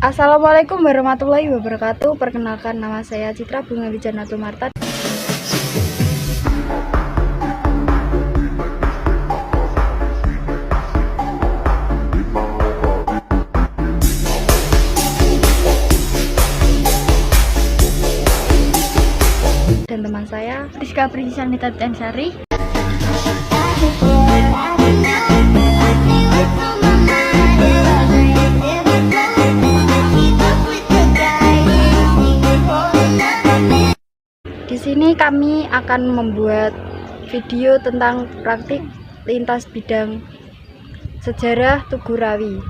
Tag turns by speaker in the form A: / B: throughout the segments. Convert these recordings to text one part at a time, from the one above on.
A: Assalamualaikum warahmatullahi wabarakatuh. Perkenalkan, nama saya Citra Bunga Wijana Tumarta. Dan teman saya
B: Rizka Prisanita Tansari.
A: Di sini kami akan membuat video tentang praktik lintas bidang sejarah Tugu Rawi.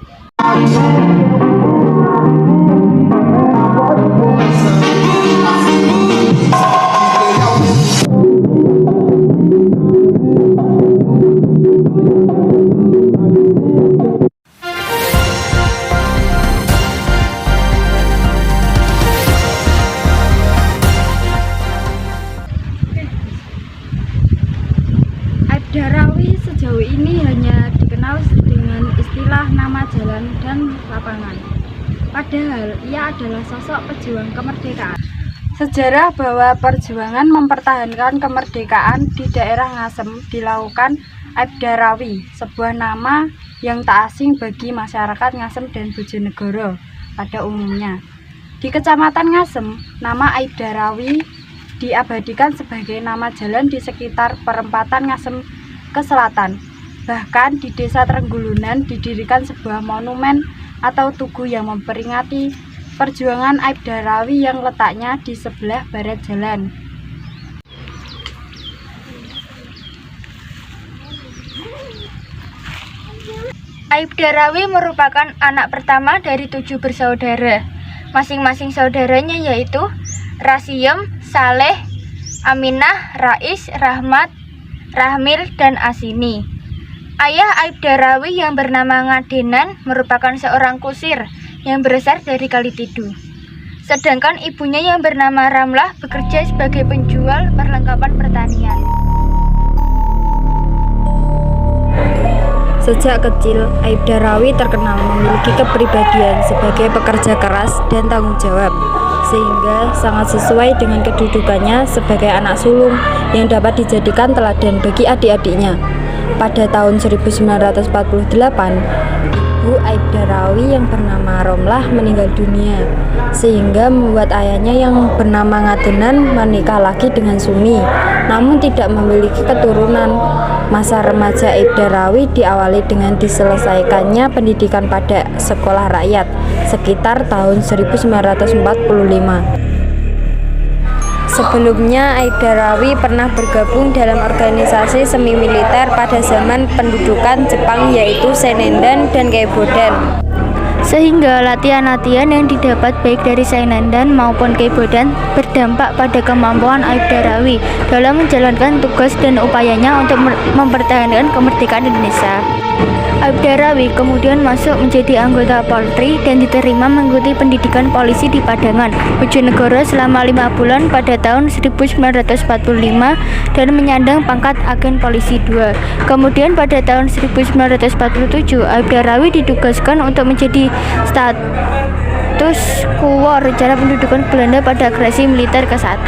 A: Aibda Rawi sejauh ini hanya dikenal dengan istilah nama jalan dan lapangan. Padahal ia adalah sosok pejuang kemerdekaan. Sejarah bahwa perjuangan mempertahankan kemerdekaan di daerah Ngasem dilakukan Aibda Rawi, sebuah nama yang tak asing bagi masyarakat Ngasem dan Bojonegoro pada umumnya. Di Kecamatan Ngasem, nama Aibda Rawi diabadikan sebagai nama jalan di sekitar perempatan Ngasem ke selatan. Bahkan di Desa Trenggulunan didirikan sebuah monumen atau tugu yang memperingati perjuangan Aibda Rawi yang letaknya di sebelah barat jalan.
B: Aibda Rawi merupakan anak pertama dari 7 bersaudara. Masing-masing saudaranya yaitu Rasiem, Saleh, Aminah, Rais, Rahmat, Rahmil, dan Asini. Ayah Aibda Rawi yang bernama Ngadenan merupakan seorang kusir yang berasal dari Kalitidu. Sedangkan ibunya yang bernama Ramlah bekerja sebagai penjual perlengkapan pertanian.
A: Sejak kecil, Aibda Rawi terkenal memiliki kepribadian sebagai pekerja keras dan tanggung jawab, sehingga sangat sesuai dengan kedudukannya sebagai anak sulung yang dapat dijadikan teladan bagi adik-adiknya. Pada tahun 1948, ibu Aibda Rawi yang bernama Romlah meninggal dunia, sehingga membuat ayahnya yang bernama Ngadenan menikah lagi dengan Sumi, namun tidak memiliki keturunan. Masa remaja Aibda Rawi diawali dengan diselesaikannya pendidikan pada sekolah rakyat sekitar tahun 1945. Sebelumnya, Aibda Rawi pernah bergabung dalam organisasi semi militer pada zaman pendudukan Jepang yaitu Seinendan dan Keibodan.
B: Sehingga latihan-latihan yang didapat baik dari Seinendan maupun Keibodan berdampak pada kemampuan Aibda Rawi dalam menjalankan tugas dan upayanya untuk mempertahankan kemerdekaan Indonesia. Aibda Rawi kemudian masuk menjadi anggota Polri dan diterima mengikuti pendidikan polisi di Padangan, Bojonegoro selama 5 bulan pada tahun 1945 dan menyandang pangkat agen polisi 2. Kemudian pada tahun 1947 Aibda Rawi ditugaskan untuk menjadi status quo rencana pendudukan Belanda pada agresi militer ke-1.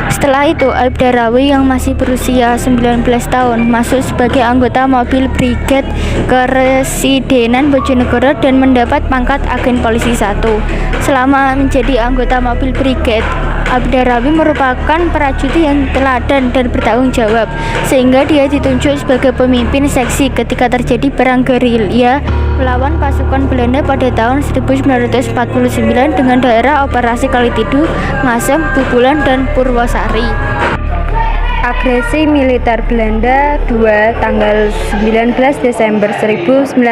B: Setelah itu, Aibda Rawi yang masih berusia 19 tahun masuk sebagai anggota mobil brigade Keresidenan Bojonegoro dan mendapat pangkat agen polisi 1. Selama menjadi anggota mobil brigade, Aibda Rawi merupakan prajurit yang teladan dan bertanggung jawab, sehingga dia ditunjuk sebagai pemimpin seksi ketika terjadi perang gerilya melawan pasukan Belanda pada tahun 1949 dengan daerah operasi Kalitidu, Ngasem, Bubulan, dan Purwosari.
A: Agresi militer Belanda 2 tanggal 19 Desember 1948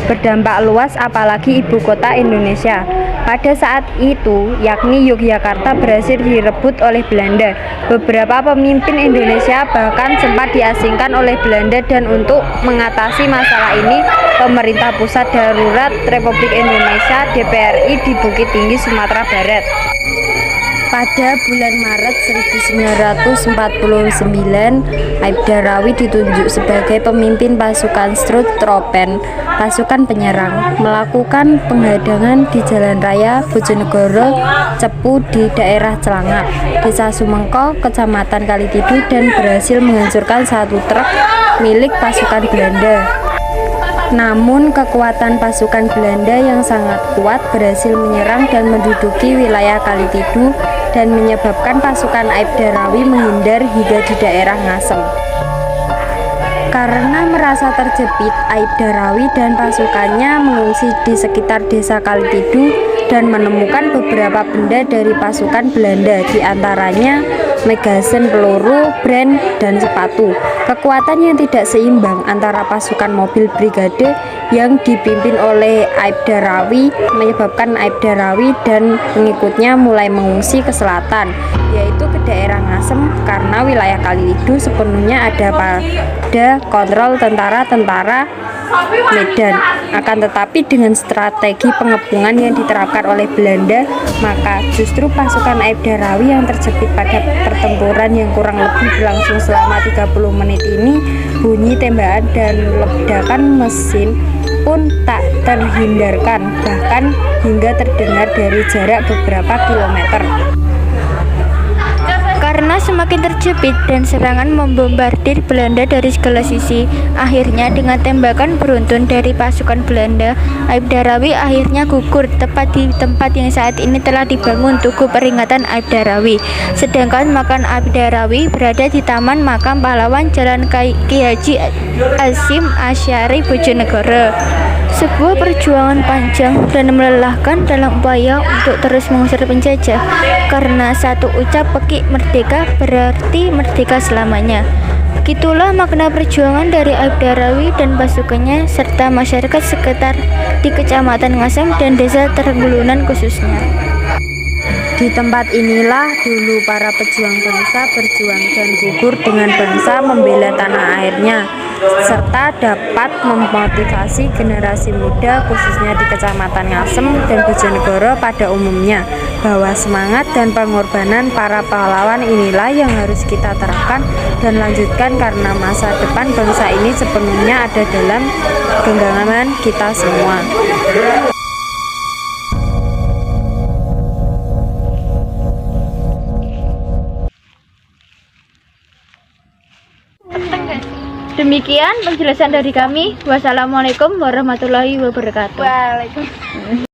A: berdampak luas apalagi ibu kota Indonesia. Pada saat itu, yakni Yogyakarta berhasil direbut oleh Belanda. Beberapa pemimpin Indonesia bahkan sempat diasingkan oleh Belanda dan untuk mengatasi masalah ini, pemerintah pusat darurat Republik Indonesia (DPRI) di Bukit Tinggi, Sumatera Barat.
C: Pada bulan Maret 1949, Aibdarawi ditunjuk sebagai pemimpin pasukan Strooptroepen, pasukan penyerang, melakukan penghadangan di Jalan Raya Bojonegoro Cepu di daerah Celangap, Desa Sumengko, Kecamatan Kalitidu, dan berhasil menghancurkan satu truk milik pasukan Belanda. Namun kekuatan pasukan Belanda yang sangat kuat berhasil menyerang dan menduduki wilayah Kalitidu dan menyebabkan pasukan Aibdarawi menghindar hingga di daerah Ngasem. Karena merasa terjepit, Aibdarawi dan pasukannya mengungsi di sekitar desa Kalitidu dan menemukan beberapa benda dari pasukan Belanda, diantaranya magazen peluru, brand, dan sepatu. Kekuatan yang tidak seimbang antara pasukan mobil brigade yang dipimpin oleh Aibdarawi menyebabkan Aibdarawi dan pengikutnya mulai mengungsi ke selatan, yaitu ke daerah Ngasem, karena wilayah Kalitidu sepenuhnya ada pada kontrol tentara-tentara Medan. Akan tetapi dengan strategi pengepungan yang diterapkan oleh Belanda, maka justru pasukan Aibdarawi yang terjepit pada pertempuran yang kurang lebih berlangsung selama 30 menit ini, bunyi tembakan dan ledakan mesin pun tak terhindarkan, bahkan hingga terdengar dari jarak beberapa kilometer.
B: Karena semakin terjepit dan serangan membombardir Belanda dari segala sisi, akhirnya dengan tembakan beruntun dari pasukan Belanda, Aibdarawi akhirnya gugur tepat di tempat yang saat ini telah dibangun Tugu Peringatan Aibdarawi. Sedangkan makam Aibdarawi berada di Taman Makam Pahlawan Jalan Ki Haji Hasyim Asyari, Bojonegoro. Sebuah perjuangan panjang dan melelahkan dalam upaya untuk terus mengusir penjajah, karena satu ucap pekik merdeka berarti merdeka selamanya. Begitulah makna perjuangan dari Aibdarawi dan pasukannya serta masyarakat sekitar di Kecamatan Ngasem dan Desa Trenggulunan khususnya.
C: Di tempat inilah dulu para pejuang bangsa berjuang dan gugur dengan bangsa membela tanah airnya, serta dapat memotivasi generasi muda khususnya di Kecamatan Ngasem dan Bojonegoro pada umumnya, bahwa semangat dan pengorbanan para pahlawan inilah yang harus kita terapkan dan lanjutkan, karena masa depan bangsa ini sepenuhnya ada dalam genggaman kita semua.
B: Demikian penjelasan dari kami. Wassalamualaikum warahmatullahi wabarakatuh.
A: Waalaikumsalam.